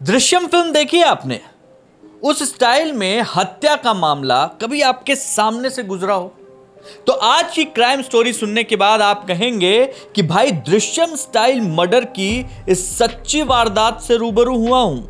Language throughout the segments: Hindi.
दृश्यम फिल्म देखी है आपने? उस स्टाइल में हत्या का मामला कभी आपके सामने से गुजरा हो? तो आज की क्राइम स्टोरी सुनने के बाद आप कहेंगे कि भाई दृश्यम स्टाइल मर्डर की इस सच्ची वारदात से रूबरू हुआ हूं।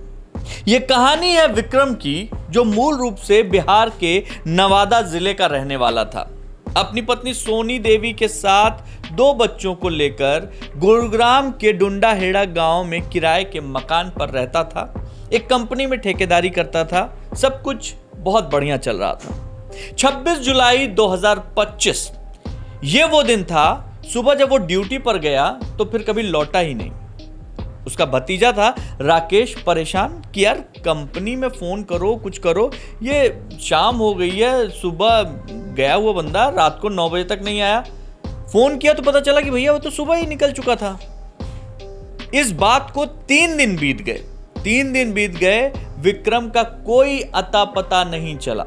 यह कहानी है विक्रम की, जो मूल रूप से बिहार के नवादा जिले का रहने वाला था। अपनी पत्नी सोनी देवी के साथ 2 बच्चों को लेकर गुरुग्राम के डुंडाहेड़ा गांव में किराए के मकान पर रहता था। एक कंपनी में ठेकेदारी करता था। सब कुछ बहुत बढ़िया चल रहा था। 26 जुलाई 2025 ये वो दिन था। सुबह जब वो ड्यूटी पर गया तो फिर कभी लौटा ही नहीं। उसका भतीजा था राकेश परेशान कि यार कंपनी में फोन करो, कुछ करो, ये शाम हो गई है, सुबह गया हुआ बंदा रात को 9 बजे तक नहीं आया। फोन किया तो पता चला कि भैया वो तो सुबह ही निकल चुका था। इस बात को 3 दिन बीत गए। 3 दिन बीत गए, विक्रम का कोई अता पता नहीं चला।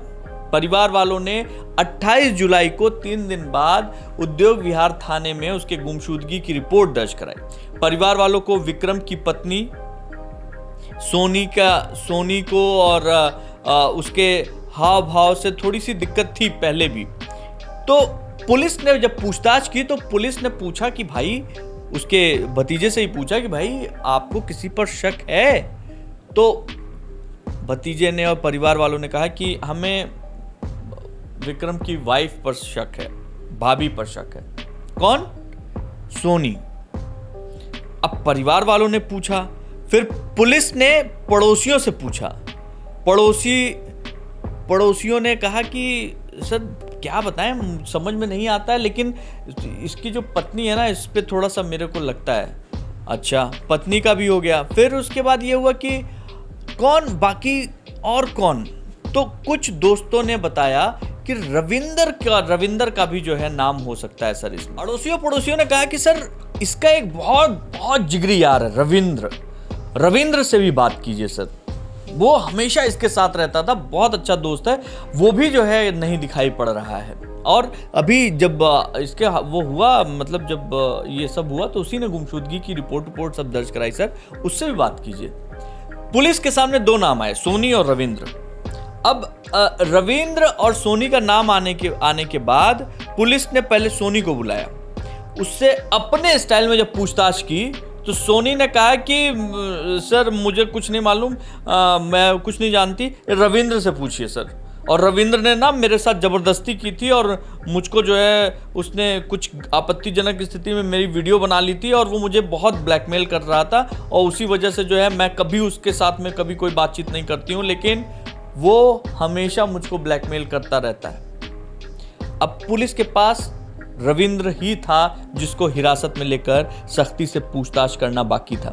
परिवार वालों ने 28 जुलाई को 3 दिन बाद उद्योग विहार थाने में उसके गुमशुदगी की रिपोर्ट दर्ज कराई। परिवार वालों को विक्रम की पत्नी सोनी को और उसके हाव भाव से थोड़ी सी दिक्कत थी पहले भी। तो पुलिस ने जब पूछताछ की तो पुलिस ने पूछा कि भाई, उसके भतीजे से ही पूछा कि भाई आपको किसी पर शक है? तो भतीजे ने और परिवार वालों ने कहा कि हमें विक्रम की वाइफ पर शक है, भाभी पर शक है। कौन? सोनी। अब परिवार वालों ने पूछा, फिर पुलिस ने पड़ोसियों से पूछा। पड़ोसियों ने कहा कि सर क्या बताएं, समझ में नहीं आता है, लेकिन इसकी जो पत्नी है ना, इस पे थोड़ा सा मेरे को लगता है। अच्छा, पत्नी का भी हो गया। फिर उसके बाद ये हुआ कि कौन बाकी और कौन? तो कुछ दोस्तों ने बताया कि रविंदर का भी जो है नाम हो सकता है सर इसमें। पड़ोसियों ने कहा कि सर इसका एक बहुत जिगरी यार है रविंद्र से भी बात कीजिए सर, वो हमेशा इसके साथ रहता था, बहुत अच्छा दोस्त है, वो भी जो है नहीं दिखाई पड़ रहा है। और अभी जब इसके वो हुआ, मतलब जब ये सब हुआ तो उसी ने गुमशुदगी की रिपोर्ट सब दर्ज कराई सर, उससे भी बात कीजिए। पुलिस के सामने 2 नाम आए, सोनी और रविंद्र। अब रविंद्र और सोनी का नाम आने के बाद पुलिस ने पहले सोनी को बुलाया। उससे अपने स्टाइल में जब पूछताछ की तो सोनी ने कहा कि सर मुझे कुछ नहीं मालूम, मैं कुछ नहीं जानती, रविंद्र से पूछिए सर। और रविंद्र ने ना मेरे साथ ज़बरदस्ती की थी और मुझको जो है उसने कुछ आपत्तिजनक स्थिति में मेरी वीडियो बना ली थी और वो मुझे बहुत ब्लैकमेल कर रहा था, और उसी वजह से जो है मैं कभी उसके साथ में कभी कोई बातचीत नहीं करती हूँ, लेकिन वो हमेशा मुझको ब्लैकमेल करता रहता है। अब पुलिस के पास रविंद्र ही था जिसको हिरासत में लेकर सख्ती से पूछताछ करना बाकी था।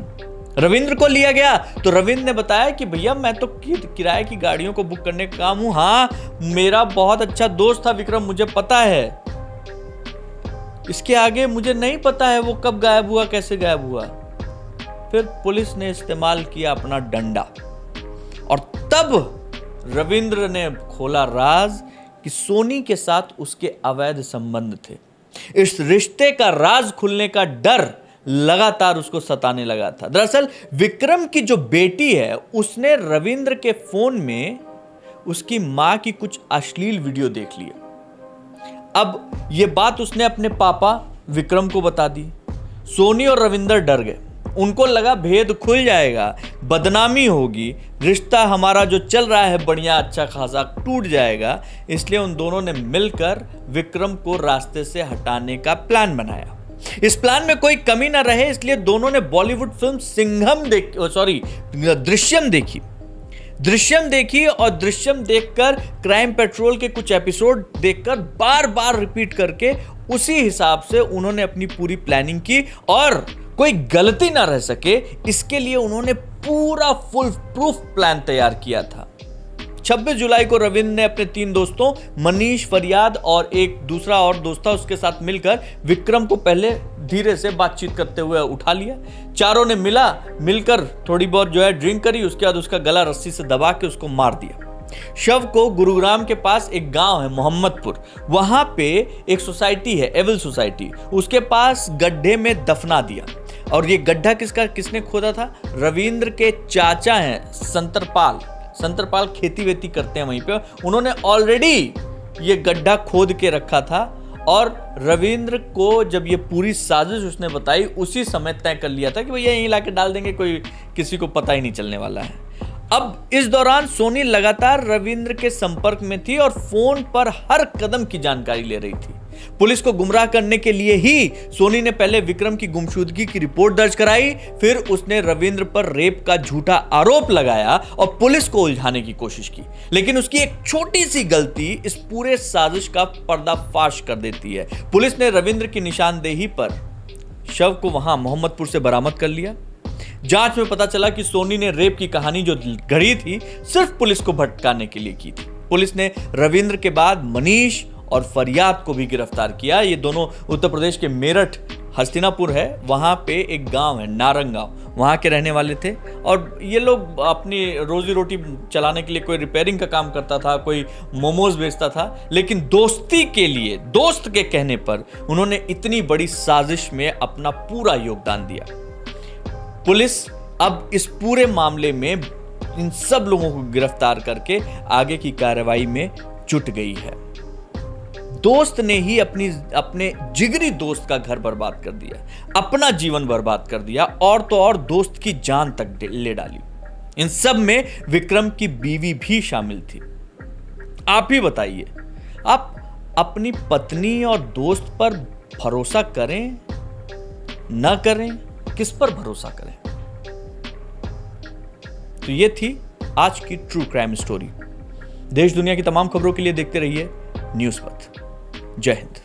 रविंद्र को लिया गया तो रविंद्र ने बताया कि भैया मैं तो किराए की गाड़ियों को बुक करने का काम हूं। हाँ, मेरा बहुत अच्छा दोस्त था विक्रम, मुझे पता है। इसके आगे मुझे नहीं पता है वो कब गायब हुआ, कैसे गायब हुआ। फिर पुलिस ने इस्तेमाल किया अपना डंडा और तब रविंद्र ने खोला राज कि सोनी के साथ उसके अवैध संबंध थे। इस रिश्ते का राज खुलने का डर लगातार उसको सताने लगा था। दरअसल विक्रम की जो बेटी है उसने रविंद्र के फोन में उसकी मां की कुछ अश्लील वीडियो देख ली। अब यह बात उसने अपने पापा विक्रम को बता दी। सोनी और रविंद्र डर गए। उनको लगा भेद खुल जाएगा, बदनामी होगी, रिश्ता हमारा जो चल रहा है बढ़िया अच्छा खासा टूट जाएगा। इसलिए उन दोनों ने मिलकर विक्रम को रास्ते से हटाने का प्लान बनाया। इस प्लान में कोई कमी ना रहे, इसलिए दोनों ने बॉलीवुड फिल्म दृश्यम देखी और दृश्यम देखकर क्राइम पेट्रोल के कुछ एपिसोड देखकर बार बार रिपीट करके उसी हिसाब से उन्होंने अपनी पूरी प्लानिंग की और कोई गलती ना रह सके, इसके लिए उन्होंने पूरा फुल प्रूफ प्लान तैयार किया था। 26 जुलाई को रविंद्र ने अपने 3 दोस्तों मनीष, फरियाद और एक दूसरा और दोस्त था उसके साथ मिलकर विक्रम को पहले धीरे से बातचीत करते हुए उठा लिया। चारों ने मिलकर थोड़ी बहुत जो है ड्रिंक करी। उसके बाद उसका गला रस्सी से दबा के उसको मार दिया। शव को गुरुग्राम के पास एक गांव है मोहम्मदपुर, वहां पे एक सोसाइटी है एविल सोसाइटी, उसके पास गड्ढे में दफना दिया। और ये गड्ढा किसने खोदा था? रविंद्र के चाचा हैं संतरपाल खेती वेती करते हैं वहीं पे, उन्होंने ऑलरेडी ये गड्ढा खोद के रखा था। और रविंद्र को जब ये पूरी साजिश उसने बताई, उसी समय तय कर लिया था कि भैया यहीं लाके डाल देंगे, कोई किसी को पता ही नहीं चलने वाला है। अब इस दौरान सोनी लगातार रविंद्र के संपर्क में थी और फोन पर हर कदम की जानकारी ले रही थी। पुलिस को गुमराह करने के लिए ही सोनी ने पहले विक्रम की गुमशुदगी की रिपोर्ट दर्ज कराई, फिर उसने रविंद्र पर रेप का झूठा आरोप लगाया और पुलिस को उलझाने की कोशिश की। लेकिन उसकी एक छोटी सी गलती इस पूरे साजिश का पर्दाफाश कर देती है। पुलिस ने रविंद्र की निशानदेही पर शव को वहां मोहम्मदपुर से बरामद कर लिया। जांच में पता चला कि सोनी ने रेप की कहानी जो गढ़ी थी सिर्फ पुलिस को भटकाने के लिए की थी। पुलिस ने रविंद्र के बाद मनीष और फरियाद को भी गिरफ्तार किया। ये दोनों उत्तर प्रदेश के मेरठ हस्तिनापुर है, वहां पे एक गांव है नारंग गांव, वहां के रहने वाले थे। और ये लोग अपनी रोजी रोटी चलाने के लिए, कोई रिपेयरिंग का काम करता था, कोई मोमोज बेचता था, लेकिन दोस्ती के लिए, दोस्त के कहने पर उन्होंने इतनी बड़ी साजिश में अपना पूरा योगदान दिया। पुलिस अब इस पूरे मामले में इन सब लोगों को गिरफ्तार करके आगे की कार्रवाई में जुट गई है। दोस्त ने ही अपने जिगरी दोस्त का घर बर्बाद कर दिया, अपना जीवन बर्बाद कर दिया, और तो और दोस्त की जान तक ले डाली। इन सब में विक्रम की बीवी भी शामिल थी। आप ही बताइए, आप अपनी पत्नी और दोस्त पर भरोसा करें ना करें, किस पर भरोसा करें? तो ये थी आज की ट्रू क्राइम स्टोरी। देश दुनिया की तमाम खबरों के लिए देखते रहिए न्यूज़ पथ। जय हिंद।